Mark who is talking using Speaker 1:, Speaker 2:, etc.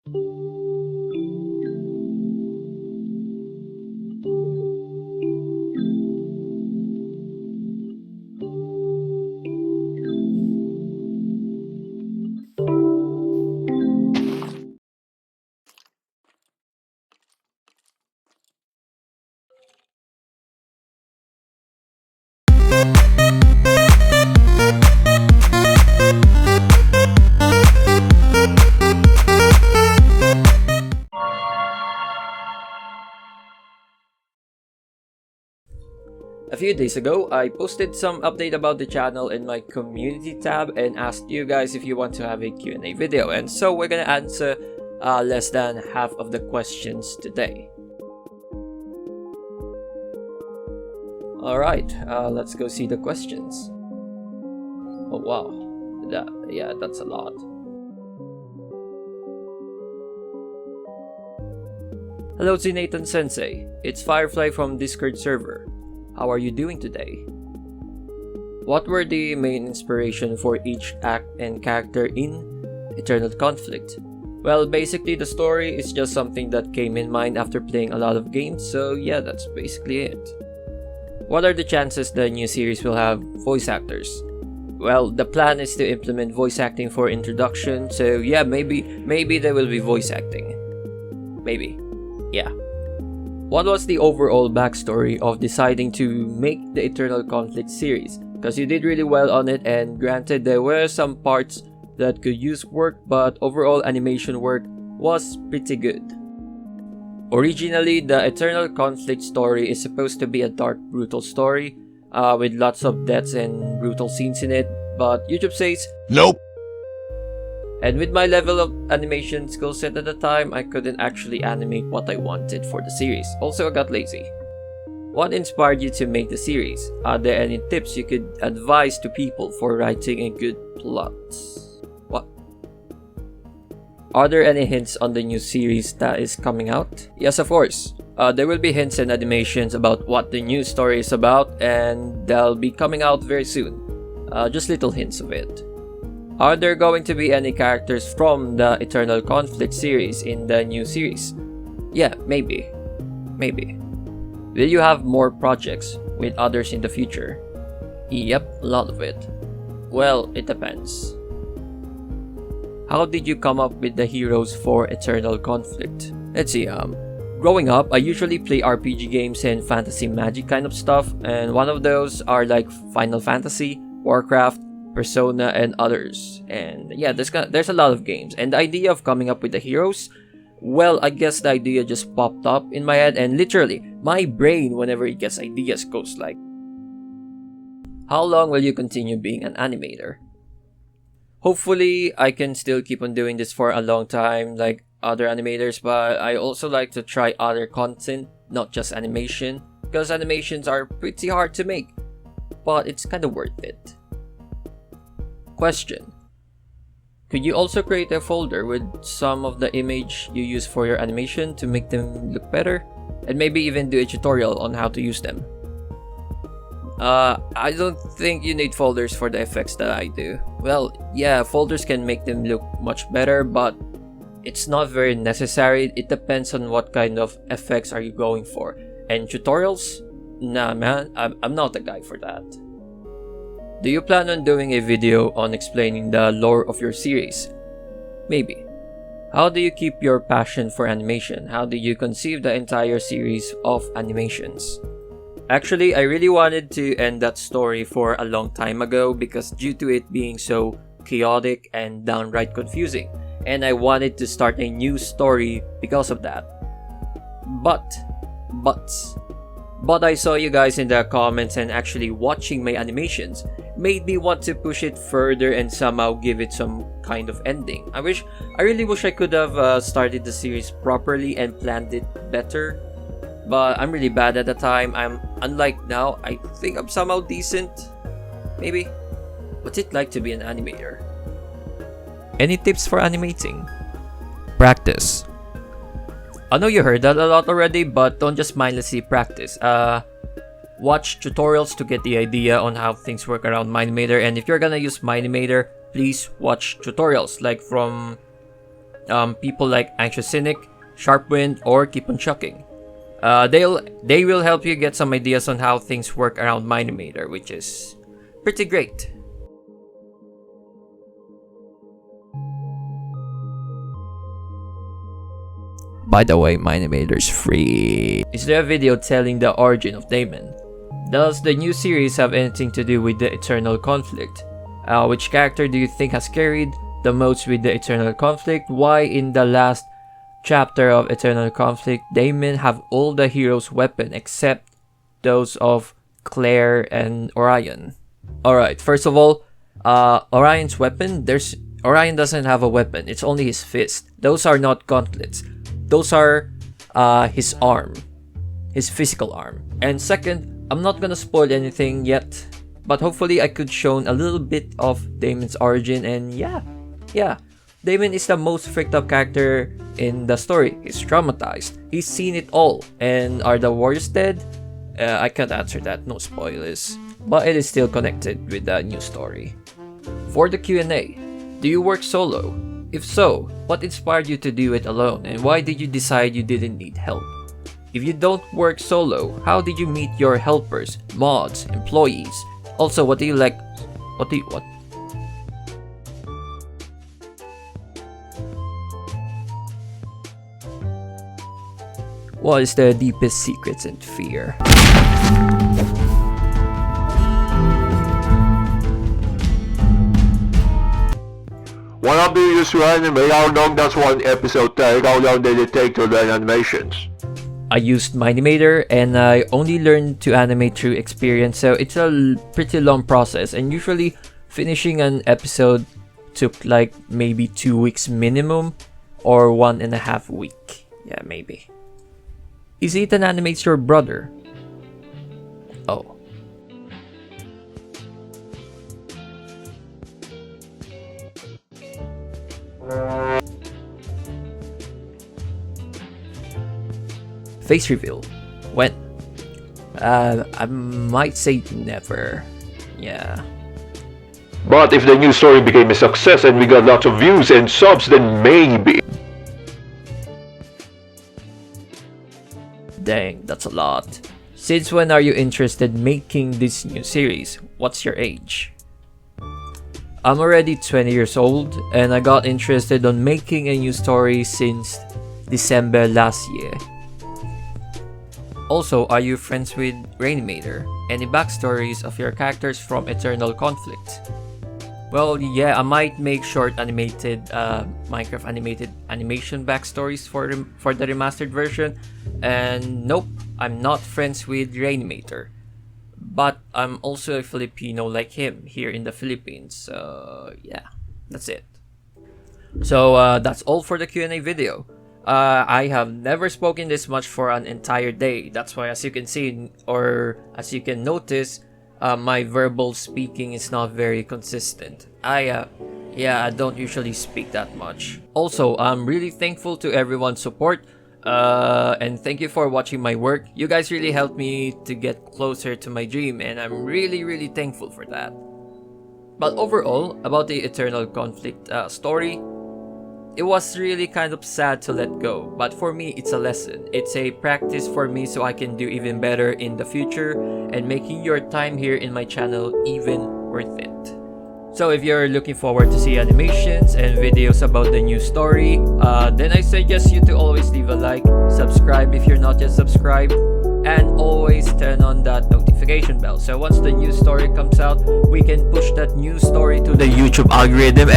Speaker 1: A few days ago, I posted some update about the channel in my community tab and asked you guys if you want to have a Q&A video, and so we're gonna answer less than half of the questions today. Alright, let's go see the questions. Oh wow, that's a lot. Hello ZNathan Sensei, it's Firefly from Discord server. How are you doing today? What were the main inspiration for each act and character in Eternal Conflict? Well, basically the story is just something that came in mind after playing a lot of games, so yeah, that's basically it. What are the chances the new series will have voice actors? Well, the plan is to implement voice acting for introduction, so yeah, maybe there will be voice acting. Maybe. Yeah. What was the overall backstory of deciding to make the Eternal Conflict series? Because you did really well on it, and granted there were some parts that could use work, but overall animation work was pretty good. Originally, the Eternal Conflict story is supposed to be a dark, brutal story with lots of deaths and brutal scenes in it, but YouTube says nope. And with my level of animation skill set at the time, I couldn't actually animate what I wanted for the series. Also, I got lazy. What inspired you to make the series? Are there any tips you could advise to people for writing a good plot? What? Are there any hints on the new series that is coming out? Yes, of course. There will be hints and animations about what the new story is about, and they'll be coming out very soon. Just little hints of it. Are there going to be any characters from the Eternal Conflict series in the new series? Yeah, maybe. Maybe. Will you have more projects with others in the future? Yep, a lot of it. Well, it depends. How did you come up with the heroes for Eternal Conflict? Let's see, growing up, I usually play RPG games and fantasy magic kind of stuff, and one of those are like Final Fantasy, Warcraft, Persona, and others. And yeah, there's a lot of games, and the idea of coming up with the heroes, well, I guess the idea just popped up in my head, and literally my brain, whenever it gets ideas, goes like, how long will you continue being an animator? Hopefully I can still keep on doing this for a long time like other animators, but I also like to try other content, not just animation, because animations are pretty hard to make, but it's kind of worth it. Question: could you also create a folder with some of the image you use for your animation to make them look better? And maybe even do a tutorial on how to use them? I don't think you need folders for the effects that I do. Well, yeah, folders can make them look much better, but it's not very necessary. It depends on what kind of effects are you going for. And tutorials? Nah man, I'm not the guy for that. Do you plan on doing a video on explaining the lore of your series? Maybe. How do you keep your passion for animation? How do you conceive the entire series of animations? Actually, I really wanted to end that story for a long time ago because due to it being so chaotic and downright confusing, and I wanted to start a new story because of that. But I saw you guys in the comments, and actually watching my animations made me want to push it further and somehow give it some kind of ending. I really wish I could have started the series properly and planned it better, but I'm really bad at the time. Unlike now, I think I'm somehow decent. Maybe. What's it like to be an animator? Any tips for animating? Practice. I know you heard that a lot already, but don't just mindlessly practice. Watch tutorials to get the idea on how things work around Minimator, and if you're gonna use Minimator, please watch tutorials like from people like Anxious Cynic, Sharpwind, or Keep on Chucking. They will help you get some ideas on how things work around Minimator, which is pretty great. By the way, Minimator's free. Is there a video telling the origin of Damon? Does the new series have anything to do with the Eternal Conflict? Which character do you think has carried the most with the Eternal Conflict? Why in the last chapter of Eternal Conflict, Damon have all the heroes' weapons except those of Claire and Orion? Alright, first of all, Orion's weapon, Orion doesn't have a weapon, it's only his fist. Those are not gauntlets. Those are his arm, his physical arm. And second, I'm not gonna spoil anything yet, but hopefully I could show a little bit of Damon's origin. And yeah, Damon is the most freaked out character in the story. He's traumatized, he's seen it all. And are the warriors dead? I can't answer that, no spoilers, but it is still connected with the new story. For the Q&A, do you work solo? If so, what inspired you to do it alone, and why did you decide you didn't need help? If you don't work solo, how did you meet your helpers, mods, employees? Also, what do you like? What? What is the deepest secrets and fear?
Speaker 2: Wanna be used to anime? How long does one episode take? How long did it take to learn animations?
Speaker 1: I used Minimator and I only learned to animate through experience, so it's a pretty long process, and usually finishing an episode took like maybe 2 weeks minimum or 1.5 weeks. Yeah, maybe. Is ZNathan Animates your brother? Oh. Face reveal. When? I might say never. Yeah.
Speaker 2: But if the new story became a success and we got lots of views and subs, then maybe.
Speaker 1: Dang, that's a lot. Since when are you interested in making this new series? What's your age? I'm already 20 years old and I got interested on making a new story since December last year. Also, are you friends with Rainimator? Any backstories of your characters from Eternal Conflict? Well, yeah, I might make short animated Minecraft animated animation backstories for the remastered version. And nope, I'm not friends with Rainimator. But I'm also a Filipino like him here in the Philippines. So yeah, that's it. So that's all for the Q&A video. I have never spoken this much for an entire day. That's why, as you can see, or as you can notice, my verbal speaking is not very consistent. I don't usually speak that much. Also, I'm really thankful to everyone's support. And thank you for watching my work. You guys really helped me to get closer to my dream, and I'm really thankful for that. But overall, about the Eternal Conflict story, it was really kind of sad to let go, but for me it's a lesson. It's a practice for me so I can do even better in the future and making your time here in my channel even worth it. So if you're looking forward to see animations and videos about the new story, then I suggest you to always leave a like, subscribe if you're not yet subscribed, and always turn on that notification bell. So once the new story comes out, we can push that new story to the YouTube algorithm.